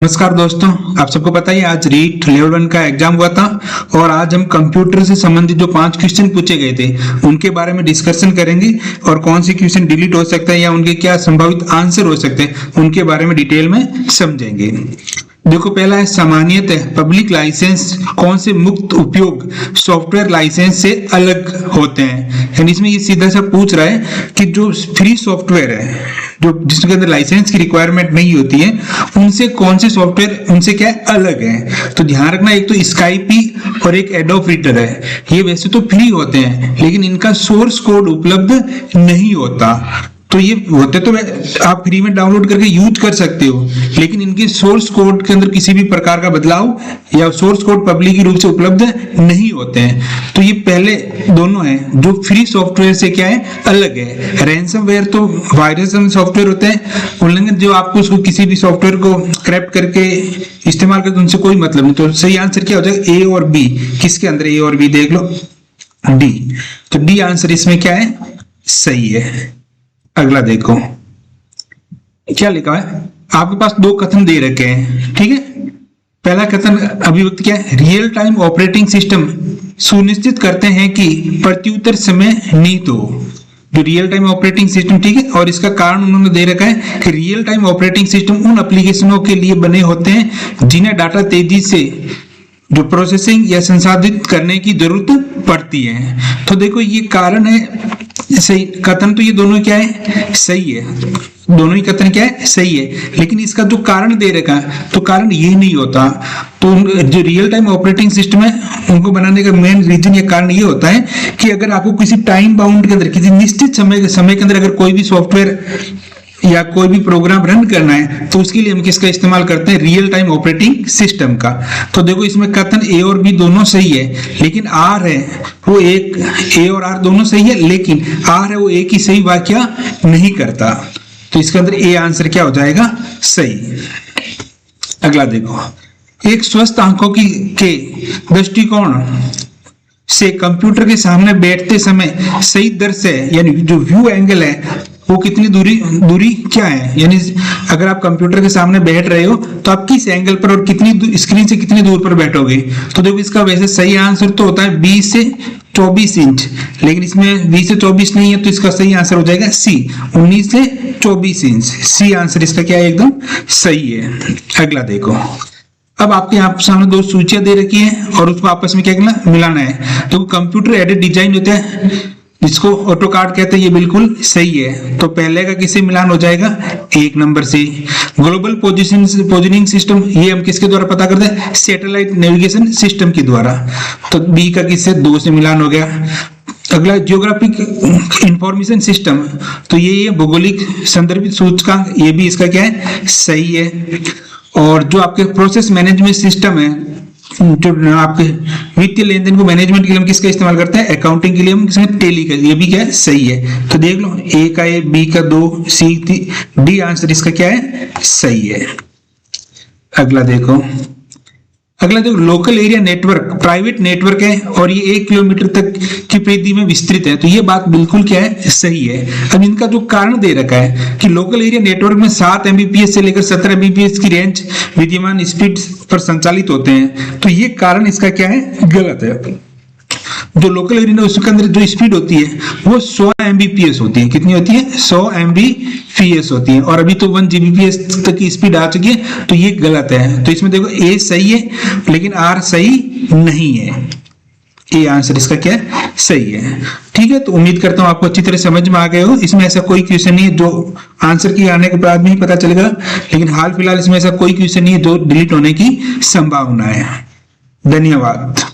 नमस्कार दोस्तों, आप सबको पता है आज रीट लेवल 1 का एग्जाम हुआ था और आज हम कंप्यूटर से संबंधित जो 5 क्वेश्चन पूछे गए थे उनके बारे में डिस्कशन करेंगे और कौन से क्वेश्चन डिलीट हो सकता है या उनके क्या संभावित आंसर हो सकते हैं उनके बारे में डिटेल में समझेंगे। देखो, पहला है सामान्यतः पब्लिक लाइसेंस कौन से मुक्त उपयोग सॉफ्टवेयर लाइसेंस से अलग होते हैं। यानी इसमें ये सीधा सा पूछ रहा है कि जो फ्री सॉफ्टवेयर है, जो जिसके अंदर लाइसेंस की रिक्वायरमेंट नहीं होती है, उनसे कौन से सॉफ्टवेयर उनसे क्या अलग है। तो ध्यान रखना, एक तो स्काइपी और एक एडोब रीडर है। ये वैसे तो फ्री होते हैं लेकिन इनका सोर्स कोड उपलब्ध नहीं होता। तो ये होते तो आप फ्री में डाउनलोड करके यूज कर सकते हो, लेकिन इनके सोर्स कोड के अंदर किसी भी प्रकार का बदलाव या सोर्स कोड पब्लिक रूप से उपलब्ध नहीं होते हैं। तो ये पहले दोनों हैं जो फ्री सॉफ्टवेयर से क्या है, अलग है। रैंसमवेयर तो वायरस सॉफ्टवेयर होते हैं, उल्लंघन जो आपको उसको किसी भी सॉफ्टवेयर को क्रैप्ट करके इस्तेमाल करते उनसे कोई मतलब नहीं। तो सही आंसर क्या हो जाएगा, ए और बी। किसके अंदर ए और बी देख लो, डी। तो डी आंसर इसमें क्या है, सही है। अगला देखो क्या लिखा है, आपके पास दो कथन दे रखे हैं, ठीक है। पहला कथन अभिव्यक्ति क्या है, रियल टाइम ऑपरेटिंग सिस्टम सुनिश्चित करते हैं कि प्रत्युत्तर समय निहित हो। जो रियल टाइम ऑपरेटिंग सिस्टम, ठीक है, और इसका कारण उन्होंने दे रखा है कि रियल टाइम ऑपरेटिंग सिस्टम उन एप्लीकेशनों के लिए बने होते हैं जिन्हें डाटा तेजी से जो प्रोसेसिंग या संसाधित करने की जरूरत पड़ती है। तो देखो, ये कारण है सही। कथन तो ये दोनों क्या है, सही है। दोनों ही कथन क्या है, सही है। लेकिन इसका जो कारण दे रखा है तो कारण ये नहीं होता। तो जो रियल टाइम ऑपरेटिंग सिस्टम है उनको बनाने का मेन रीजन या कारण ये होता है कि अगर आपको किसी टाइम बाउंड के अंदर, किसी निश्चित समय के अंदर अगर कोई भी सॉफ्टवेयर या कोई भी प्रोग्राम रन करना है तो उसके लिए हम किसका इस्तेमाल करते हैं, रियल टाइम ऑपरेटिंग सिस्टम का। तो देखो, इसमें कथन ए और बी दोनों सही है, लेकिन आर है वो एक, ए और आर दोनों सही है लेकिन आर है वो एक ही सही वाक्य नहीं करता। तो इसके अंदर ए आंसर क्या हो जाएगा, सही। अगला देखो, एक स्वस्थ आंखों के दृष्टिकोण से कंप्यूटर के सामने बैठते समय सही दर से, यानी जो व्यू एंगल है वो कितनी दूरी क्या है। यानी अगर आप कंप्यूटर के सामने बैठ रहे हो तो आप किस एंगल पर और कितनी स्क्रीन से कितनी दूर पर बैठोगे। तो देखो, इसका वैसे सही आंसर तो होता है 20 से 24 इंच, लेकिन इसमें 20 से 24 नहीं है तो इसका सही आंसर हो जाएगा सी, 19 से 24 इंच। सी आंसर इसका क्या है, एकदम सही है। अगला देखो, अब आपके यहाँ सामने दो सूचियां दे रखी हैं और उसको आपस में क्या करना, मिलाना है। तो कंप्यूटर एडेड डिजाइन होता है जिसको ऑटोकाड कहते हैं, ये बिल्कुल सही है। तो पहले का किससे मिलान हो जाएगा, 1 नंबर से। ग्लोबल पोजिशनिंग सिस्टम, ये हम किसके द्वारा पता करते हैं, सैटेलाइट नेविगेशन सिस्टम के द्वारा। तो बी का किससे, 2 से मिलान हो गया। अगला जियोग्राफिक इंफॉर्मेशन सिस्टम, तो ये भौगोलिक संदर्भित सूचकांक, ये भी इसका क्या है, सही है। और जो आपके प्रोसेस मैनेजमेंट सिस्टम है, जो आपके वित्तीय लेन देन को मैनेजमेंट के लिए हम किसका इस्तेमाल करते हैं, अकाउंटिंग के लिए हम किसमें, टैली का, ये भी क्या है, सही है। तो देख लो, ए का ए, बी का 2, सी डी आंसर इसका क्या है, सही है। अगला देखो, local area network private network है और ये 1 किलोमीटर तक की परिधि में विस्तृत है। तो ये बात बिल्कुल क्या है, सही है। अब इनका जो कारण दे रखा है कि लोकल एरिया नेटवर्क में 7 एमबीपीएस से लेकर 17 एमबीपीएस की रेंज विद्यमान स्पीड पर संचालित होते हैं, तो ये कारण इसका क्या है, गलत है। जो लोकल एरिया उसके अंदर जो स्पीड होती है वो 100 एमबीपीएस होती है। कितनी होती है, 100 एमबीपीएस होती है, और अभी तो 1 जीबीपीएस तक की स्पीड आ चुकी है। तो ये गलत है। तो इसमें देखो, ए सही है लेकिन आर सही नहीं है। ए आंसर इसका क्या है, सही है। ठीक है, तो उम्मीद करता हूं आपको अच्छी तरह समझ में आ गए हो। इसमें ऐसा कोई क्वेश्चन नहीं है जो आंसर की आने के बाद में ही पता चलेगा, लेकिन हाल फिलहाल इसमें ऐसा कोई क्वेश्चन नहीं है जो डिलीट होने की संभावना है। धन्यवाद।